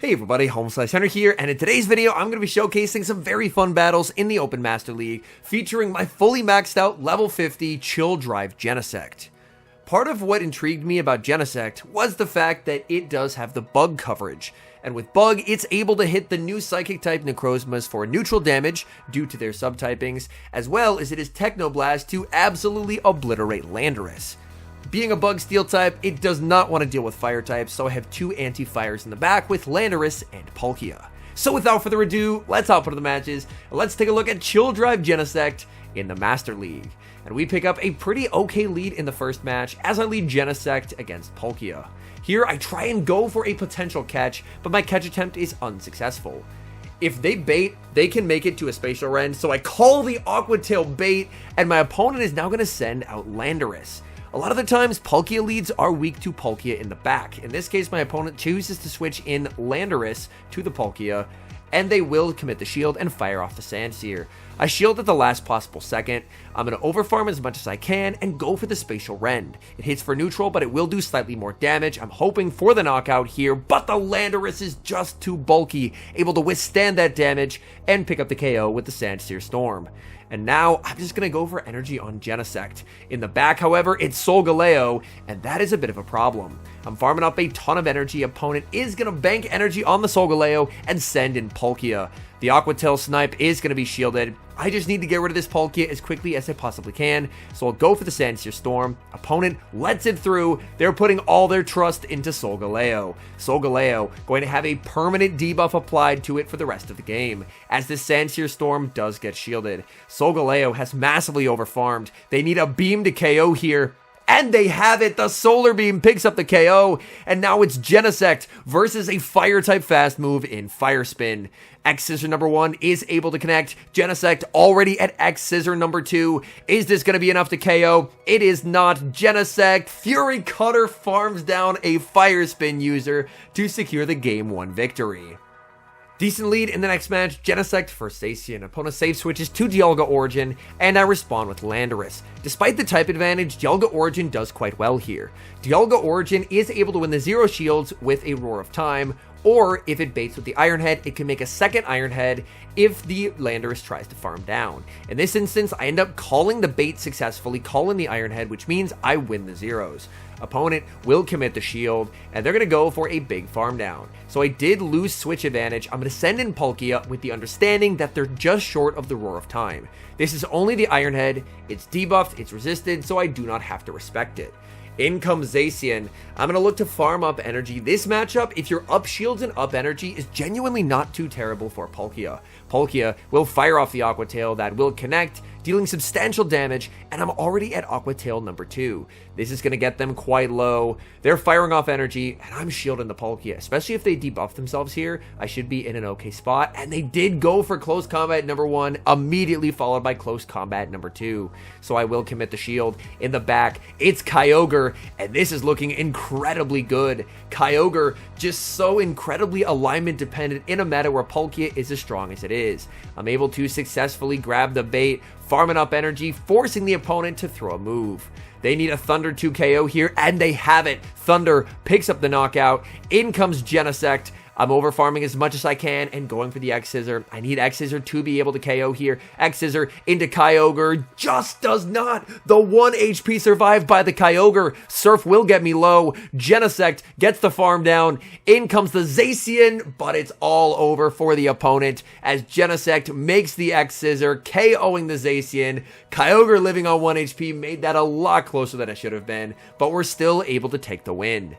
Hey everybody, HomeSliceHenry here, and in today's video, I'm going to be showcasing some very fun battles in the Open Master League, featuring my fully maxed out level 50 Chill Drive Genesect. Part of what intrigued me about Genesect was the fact that it does have the bug coverage, and with bug, it's able to hit the new Psychic type Necrozmas for neutral damage due to their subtypings, as well as it is Technoblast to absolutely obliterate Landorus. Being a bug steel type, it does not want to deal with fire types, so I have two anti-fires in the back with Landorus and Palkia. So without further ado, let's hop into the matches, and let's take a look at Chill Drive Genesect in the Master League. And we pick up a pretty okay lead in the first match, as I lead Genesect against Palkia. Here, I try and go for a potential catch, but my catch attempt is unsuccessful. If they bait, they can make it to a Spatial Rend, so I call the Aqua Tail bait, and my opponent is now going to send out Landorus. A lot of the times, Palkia leads are weak to Palkia in the back. In this case, my opponent chooses to switch in Landorus to the Palkia, and they will commit the shield and fire off the Sandsear. I shield at the last possible second. I'm going to overfarm as much as I can and go for the Spatial Rend. It hits for neutral, but it will do slightly more damage. I'm hoping for the knockout here, but the Landorus is just too bulky, able to withstand that damage and pick up the KO with the Sandsear Storm. And now, I'm just going to go for energy on Genesect. In the back, however, it's Solgaleo, and that is a bit of a problem. I'm farming up a ton of energy. Opponent is going to bank energy on the Solgaleo and send in Palkia. The Aqua Tail Snipe is going to be shielded. I just need to get rid of this Palkia as quickly as I possibly can, so I'll go for the Sandsear Storm. Opponent lets it through. They're putting all their trust into Solgaleo. Solgaleo going to have a permanent debuff applied to it for the rest of the game, as this Sandsear Storm does get shielded. Solgaleo has massively overfarmed. They need a beam to KO here. And they have it! The Solar Beam picks up the KO, and now it's Genesect versus a Fire-type fast move in Fire Spin. X-Scissor number 1 is able to connect. Genesect already at X-Scissor number 2. Is this going to be enough to KO? It is not. Genesect Fury Cutter farms down a Fire Spin user to secure the Game 1 victory. Decent lead in the next match, Genesect versus Zacian. Opponent save switches to Dialga Origin, and I respond with Landorus. Despite the type advantage, Dialga Origin does quite well here. Dialga Origin is able to win the Zero Shields with a Roar of Time, or if it baits with the Iron Head, it can make a second Iron Head if the Landorus tries to farm down. In this instance, I end up calling the bait successfully, calling the Iron Head, which means I win the Zeros. Opponent will commit the shield, and they're going to go for a big farm down. So I did lose switch advantage. I'm going to send in Palkia with the understanding that they're just short of the Roar of Time. This is only the Iron Head, it's debuffed, it's resisted, so I do not have to respect it. In comes Zacian. I'm going to look to farm up energy. This matchup, if you're up shields and up energy, is genuinely not too terrible for Palkia. Palkia will fire off the Aqua Tail that will connect, dealing substantial damage, and I'm already at Aqua Tail number 2. This is going to get them quite low. They're firing off energy, and I'm shielding the Palkia. Especially if they debuff themselves here, I should be in an okay spot. And they did go for Close Combat number 1, immediately followed by Close Combat number 2. So I will commit the shield. In the back, it's Kyogre, and this is looking incredibly good. Kyogre just so incredibly alignment dependent in a meta where Palkia is as strong as it is. I'm able to successfully grab the bait, farming up energy, forcing the opponent to throw a move. They need a Thunder 2 KO here, and they have it. Thunder picks up the knockout. In comes Genesect. I'm overfarming as much as I can and going for the X-Scissor. I need X-Scissor to be able to KO here. X-Scissor into Kyogre. Just does not. The 1 HP survived by the Kyogre. Surf will get me low. Genesect gets the farm down. In comes the Zacian, but it's all over for the opponent as Genesect makes the X-Scissor, KOing the Zacian. Kyogre living on 1 HP made that a lot closer than it should have been, but we're still able to take the win.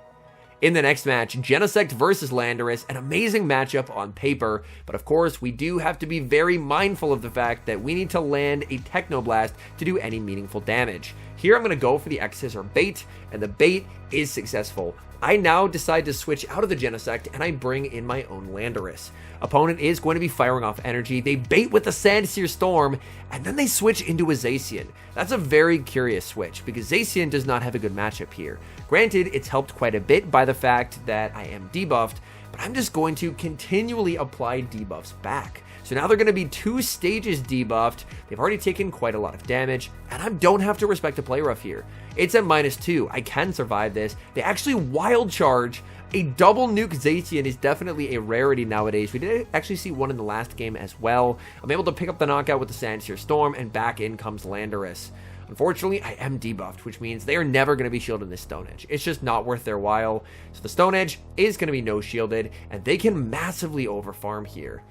In the next match, Genesect versus Landorus, an amazing matchup on paper, but of course we do have to be very mindful of the fact that we need to land a Technoblast to do any meaningful damage. Here I'm going to go for the X-Scissor bait, and the bait is successful. I now decide to switch out of the Genesect, and I bring in my own Landorus. Opponent is going to be firing off energy. They bait with the Sandsear Storm, and then they switch into a Zacian. That's a very curious switch, because Zacian does not have a good matchup here. Granted, it's helped quite a bit by the fact that I am debuffed, but I'm just going to continually apply debuffs back. So now they're going to be 2 stages debuffed. They've already taken quite a lot of damage, and I don't have to respect a play rough here. It's at -2. I can survive this. They actually wild charge. A double nuke Zacian is definitely a rarity nowadays. We did actually see one in the last game as well. I'm able to pick up the knockout with the Sandsear Storm, and back in comes Landorus. Unfortunately, I am debuffed, which means they are never going to be shielded in this Stone Edge. It's just not worth their while. So the Stone Edge is going to be no shielded, and they can massively overfarm here.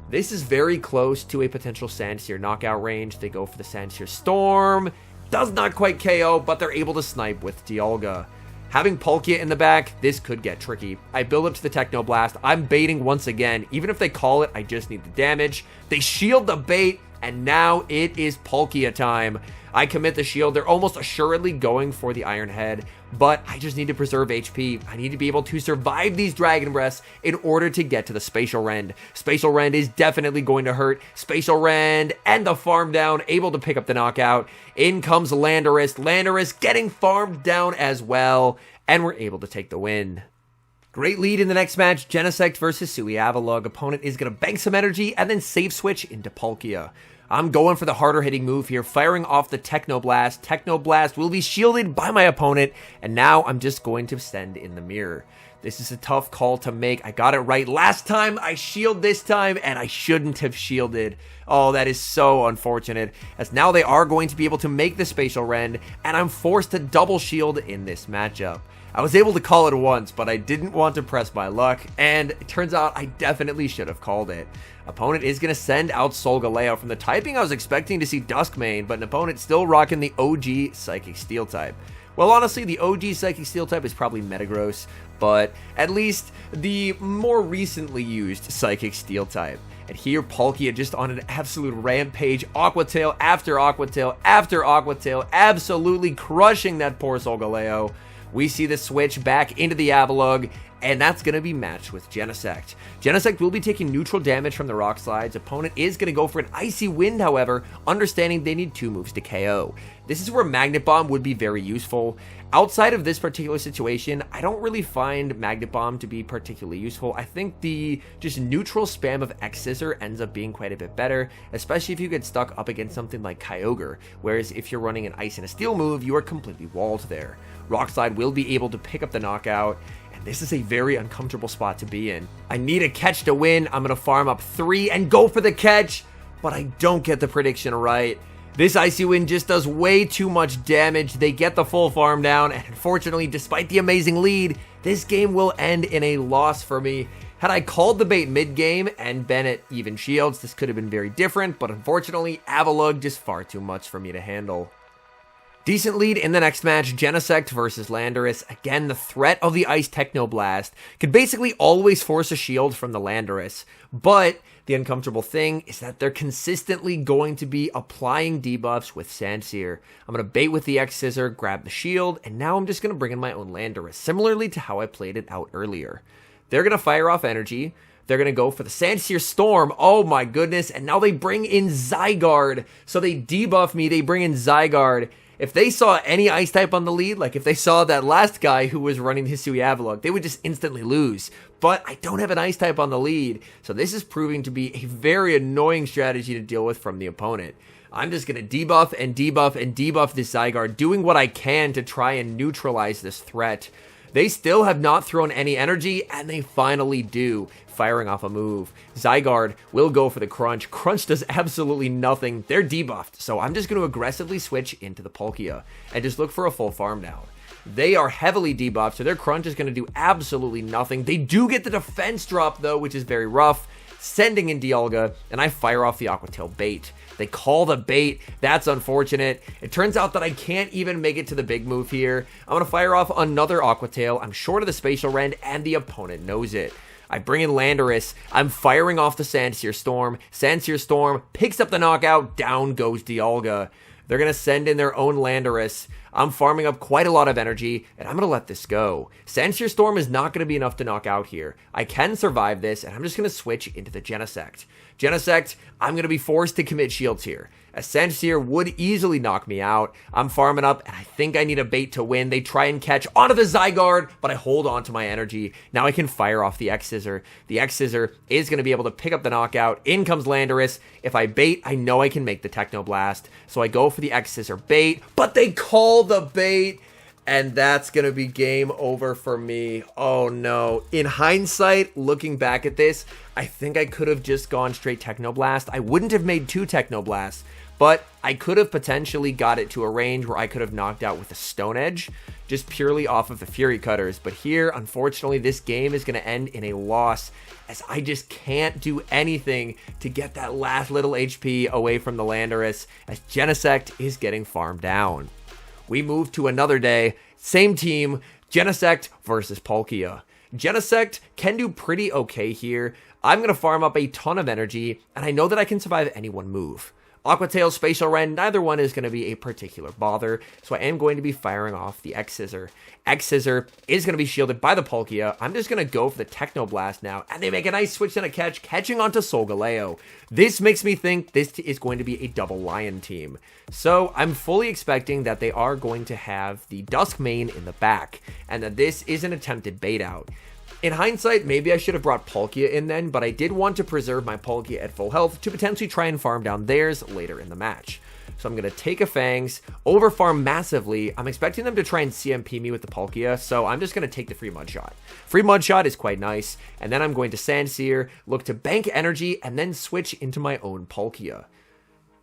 This is very close to a potential Sandsear knockout range. They go for the Sandsear Storm. Does not quite KO, but they're able to snipe with Dialga. Having Palkia in the back, this could get tricky. I build up to the Techno Blast. I'm baiting once again. Even if they call it, I just need the damage. They shield the bait, and now it is Palkia time. I commit the shield. They're almost assuredly going for the Iron Head, but I just need to preserve HP. I need to be able to survive these Dragon Breaths in order to get to the Spatial Rend. Spatial Rend is definitely going to hurt. Spatial Rend and the farm down, able to pick up the knockout. In comes Landorus. Landorus getting farmed down as well, and we're able to take the win. Great lead in the next match, Genesect versus Sui Avalugg. Opponent is going to bank some energy and then save switch into Palkia. I'm going for the harder hitting move here, firing off the Techno Blast. Techno Blast will be shielded by my opponent, and now I'm just going to send in the mirror. This is a tough call to make. I got it right last time. I shield this time, and I shouldn't have shielded. Oh, that is so unfortunate, as now they are going to be able to make the Spatial Rend, and I'm forced to double shield in this matchup. I was able to call it once, but I didn't want to press my luck, and it turns out I definitely should have called it. Opponent is going to send out Solgaleo. From the typing, I was expecting to see Dusk main, but an opponent still rocking the OG Psychic Steel type. Well, honestly, the OG Psychic Steel type is probably Metagross, but at least the more recently used Psychic Steel type. And here, Palkia just on an absolute rampage, Aqua Tail after Aqua Tail after Aqua Tail, absolutely crushing that poor Solgaleo. We see the switch back into the Avalugg, and that's going to be matched with Genesect. Genesect will be taking neutral damage from the Rock Slides. Opponent is going to go for an Icy Wind, however, understanding they need 2 moves to KO. This is where Magnet Bomb would be very useful. Outside of this particular situation, I don't really find Magnet Bomb to be particularly useful. I think the just neutral spam of X-Scissor ends up being quite a bit better, especially if you get stuck up against something like Kyogre, whereas if you're running an Ice and a Steel move, you are completely walled there. Rock Slide will be able to pick up the knockout, and this is a very uncomfortable spot to be in. I need a catch to win. I'm going to farm up 3 and go for the catch, but I don't get the prediction right. This Icy Wind just does way too much damage. They get the full farm down, and unfortunately, despite the amazing lead, this game will end in a loss for me. Had I called the bait mid-game and been at even shields, this could have been very different, but unfortunately, Avalugg just far too much for me to handle. Decent lead in the next match, Genesect versus Landorus. Again, the threat of the Ice Techno Blast could basically always force a shield from the Landorus, but the uncomfortable thing is that they're consistently going to be applying debuffs with Sandsear. I'm going to bait with the X-Scissor, grab the shield, and now I'm just going to bring in my own Landorus, similarly to how I played it out earlier. They're going to fire off energy. They're going to go for the Sandsear Storm. Oh my goodness, and now they bring in Zygarde. So they debuff me, they bring in Zygarde. If they saw any Ice type on the lead, like if they saw that last guy who was running Hisui Avalugg, they would just instantly lose. But I don't have an Ice type on the lead, so this is proving to be a very annoying strategy to deal with from the opponent. I'm just going to debuff and debuff and debuff this Zygarde, doing what I can to try and neutralize this threat. They still have not thrown any energy, and they finally do, firing off a move. Zygarde will go for the Crunch. Crunch does absolutely nothing. They're debuffed, so I'm just going to aggressively switch into the Palkia and just look for a full farm down. They are heavily debuffed, so their Crunch is going to do absolutely nothing. They do get the defense drop, though, which is very rough, sending in Dialga, and I fire off the Aqua Tail bait. They call the bait. That's unfortunate. It turns out that I can't even make it to the big move here. I'm going to fire off another Aqua Tail. I'm short of the Spatial Rend, and the opponent knows it. I bring in Landorus. I'm firing off the Sandsear Storm. Sandsear Storm picks up the knockout. Down goes Dialga. They're going to send in their own Landorus. I'm farming up quite a lot of energy, and I'm going to let this go. Sandsear Storm is not going to be enough to knock out here. I can survive this, and I'm just going to switch into the Genesect. Genesect, I'm going to be forced to commit shields here. A Sandsear would easily knock me out. I'm farming up, and I think I need a bait to win. They try and catch onto the Zygarde, but I hold on to my energy. Now I can fire off the X-Scissor. The X-Scissor is going to be able to pick up the knockout. In comes Landorus. If I bait, I know I can make the Techno Blast. So I go for the X-Scissor bait, but they call the bait. And that's going to be game over for me. Oh no. In hindsight, looking back at this, I think I could have just gone straight Technoblast. I wouldn't have made 2 Technoblasts, but I could have potentially got it to a range where I could have knocked out with a Stone Edge, just purely off of the Fury Cutters. But here, unfortunately, this game is going to end in a loss, as I just can't do anything to get that last little HP away from the Landorus, as Genesect is getting farmed down. We move to another day, same team, Genesect versus Palkia. Genesect can do pretty okay here. I'm going to farm up a ton of energy, and I know that I can survive any one move. Aqua Tail, Spatial Rend, neither one is going to be a particular bother, so I am going to be firing off the X-Scissor. X-Scissor is going to be shielded by the Palkia. I'm just going to go for the Techno Blast now, and they make a nice switch and a catch, catching onto Solgaleo. This makes me think this is going to be a double Lion team. So I'm fully expecting that they are going to have the Dusk main in the back, and that this is an attempted bait out. In hindsight, maybe I should have brought Palkia in then, but I did want to preserve my Palkia at full health to potentially try and farm down theirs later in the match. So I'm going to take a Fangs, over farm massively. I'm expecting them to try and CMP me with the Palkia, so I'm just going to take the free Mud Shot. Free Mud Shot is quite nice, and then I'm going to Sandsear, look to bank energy, and then switch into my own Palkia.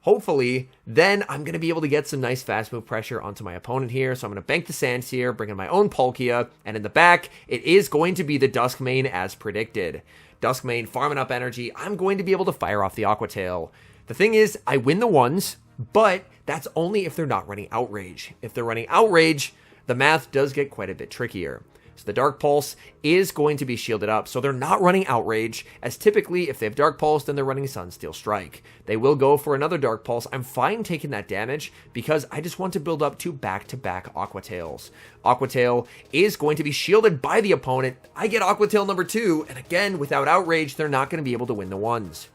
Hopefully, then I'm going to be able to get some nice fast move pressure onto my opponent here. So I'm going to bank the Sandsear, bring in my own Palkia, and in the back, it is going to be the Dusk main as predicted. Dusk main farming up energy. I'm going to be able to fire off the Aqua Tail. The thing is, I win the ones, but that's only if they're not running Outrage. If they're running Outrage, the math does get quite a bit trickier. So the Dark Pulse is going to be shielded up, so they're not running Outrage, as typically if they have Dark Pulse, then they're running Sunsteel Strike. They will go for another Dark Pulse. I'm fine taking that damage because I just want to build up 2 back-to-back Aqua Tails. Aqua Tail is going to be shielded by the opponent. I get Aqua Tail number 2, and again, without Outrage, they're not going to be able to win the ones.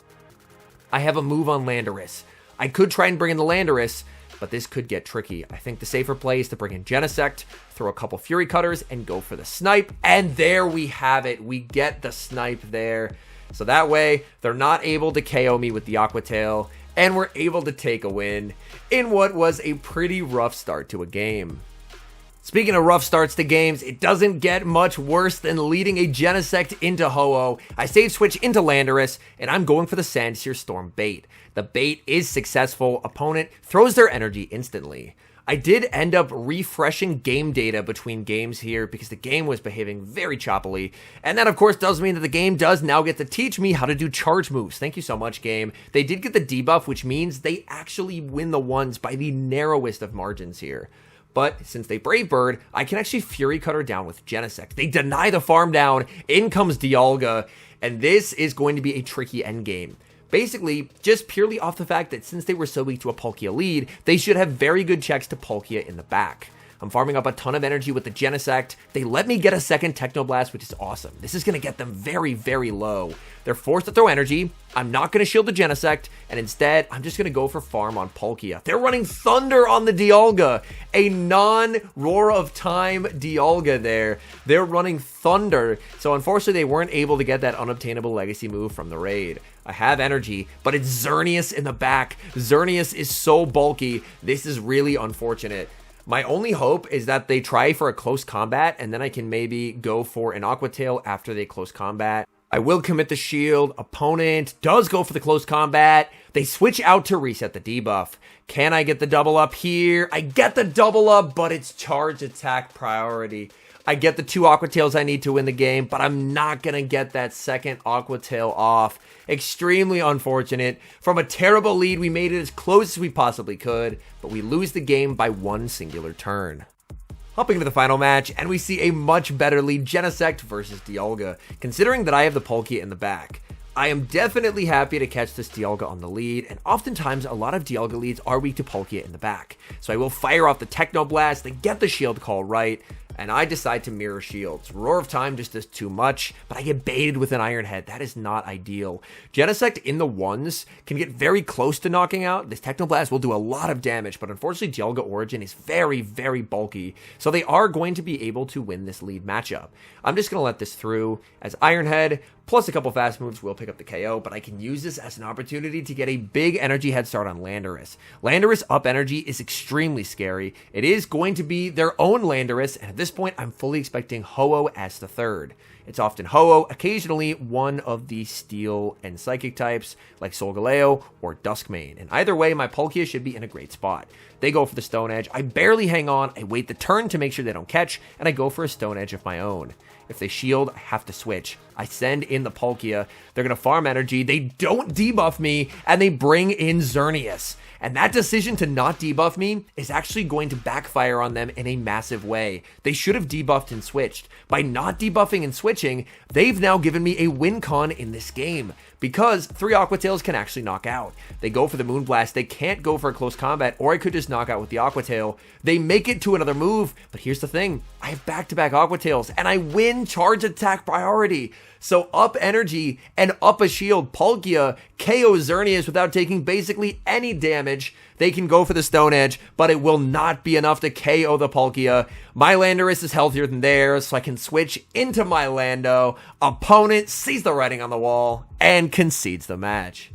I have a move on Landorus. I could try and bring in the Landorus, but this could get tricky. I think the safer play is to bring in Genesect, throw a couple Fury Cutters, and go for the Snipe. And there we have it. We get the Snipe there. So that way, they're not able to KO me with the Aqua Tail, and we're able to take a win in what was a pretty rough start to a game. Speaking of rough starts to games, it doesn't get much worse than leading a Genesect into Ho-Oh. I save switch into Landorus, and I'm going for the Sandsear Storm bait. The bait is successful. Opponent throws their energy instantly. I did end up refreshing game data between games here because the game was behaving very choppily. And that, of course, does mean that the game does now get to teach me how to do charge moves. Thank you so much, game. They did get the debuff, which means they actually win the ones by the narrowest of margins here. But since they Brave Bird, I can actually Fury Cutter down with Genesect. They deny the farm down. In comes Dialga. And this is going to be a tricky endgame. Basically, just purely off the fact that since they were so weak to a Palkia lead, they should have very good checks to Palkia in the back. I'm farming up a ton of energy with the Genesect. They let me get a second Technoblast, which is awesome. This is going to get them very, very low. They're forced to throw energy. I'm not going to shield the Genesect, and instead, I'm just going to go for farm on Palkia. They're running Thunder on the Dialga, a non-Roar of Time Dialga there. They're running Thunder, so unfortunately, they weren't able to get that unobtainable legacy move from the raid. I have energy, but it's Xerneas in the back. Xerneas is so bulky. This is really unfortunate. My only hope is that they try for a close combat, and then I can maybe go for an Aqua Tail after they close combat. I will commit the shield. Opponent does go for the close combat. They switch out to reset the debuff. Can I get the double up here? I get the double up, but it's charge attack priority. I get the 2 Aqua Tails I need to win the game, but I'm not going to get that second Aqua Tail off. Extremely unfortunate. From a terrible lead, we made it as close as we possibly could, but we lose the game by 1 singular turn. Hopping into the final match, and we see a much better lead, Genesect versus Dialga. Considering that I have the Palkia in the back, I am definitely happy to catch this Dialga on the lead, and oftentimes a lot of Dialga leads are weak to Palkia in the back. So I will fire off the Techno Blast and get the shield call right, and I decide to mirror shields. Roar of Time just does too much, but I get baited with an Iron Head. That is not ideal. Genesect in the ones can get very close to knocking out. This Techno Blast will do a lot of damage, but unfortunately Dialga Origin is very, very bulky, so they are going to be able to win this lead matchup. I'm just going to let this through, as Iron Head plus a couple fast moves will pick up the KO, but I can use this as an opportunity to get a big energy head start on Landorus. Landorus up energy is extremely scary. It is going to be their own Landorus, and at this point, I'm fully expecting Ho-Oh as the third. It's often Ho-Oh, occasionally one of the Steel and Psychic types, like Solgaleo or Dusk main. And either way, my Palkia should be in a great spot. They go for the Stone Edge. I barely hang on. I wait the turn to make sure they don't catch, and I go for a Stone Edge of my own. If they shield, I have to switch. I send in the Palkia. They're going to farm energy. They don't debuff me, and they bring in Xerneas. And that decision to not debuff me is actually going to backfire on them in a massive way. They should have debuffed and switched. By not debuffing and switching, they've now given me a win con in this game, because 3 Aqua Tails can actually knock out. They go for the Moonblast. They can't go for a close combat, or I could just knock out with the Aqua Tail. They make it to another move, but here's the thing. I have back-to-back Aqua Tails, and I win charge attack priority. So up energy and up a shield, Palkia KO Xerneas without taking basically any damage. They can go for the Stone Edge, but it will not be enough to KO the Palkia. My Landorus is healthier than theirs, so I can switch into my Lando. Opponent sees the writing on the wall and concedes the match.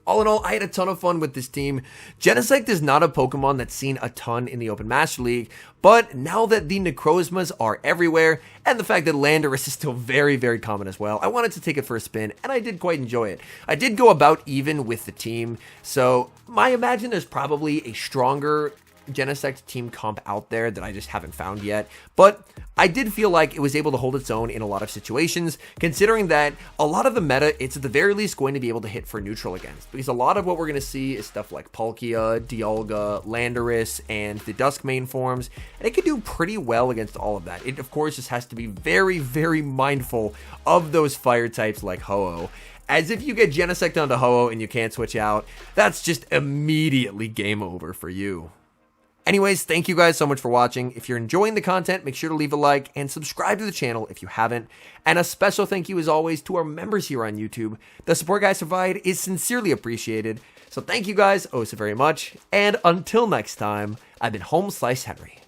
All in all, I had a ton of fun with this team. Genesect is not a Pokemon that's seen a ton in the Open Master League, but now that the Necrozmas are everywhere, and the fact that Landorus is still very, very common as well, I wanted to take it for a spin, and I did quite enjoy it. I did go about even with the team, so I imagine there's probably a stronger Genesect team comp out there that I just haven't found yet, but I did feel like it was able to hold its own in a lot of situations, considering that a lot of the meta, it's at the very least going to be able to hit for neutral against, because a lot of what we're going to see is stuff like Palkia, Dialga, Landorus, and the Dusk main forms, and it can do pretty well against all of that. It, of course, just has to be very, very mindful of those fire types like Ho-Oh. As if you get Genesect onto Ho-Oh and you can't switch out, that's just immediately game over for you. Anyways, thank you guys so much for watching. If you're enjoying the content, make sure to leave a like and subscribe to the channel if you haven't. And a special thank you as always to our members here on YouTube. The support guys provide is sincerely appreciated. So thank you guys oh so very much. And until next time, I've been HomeSliceHenry.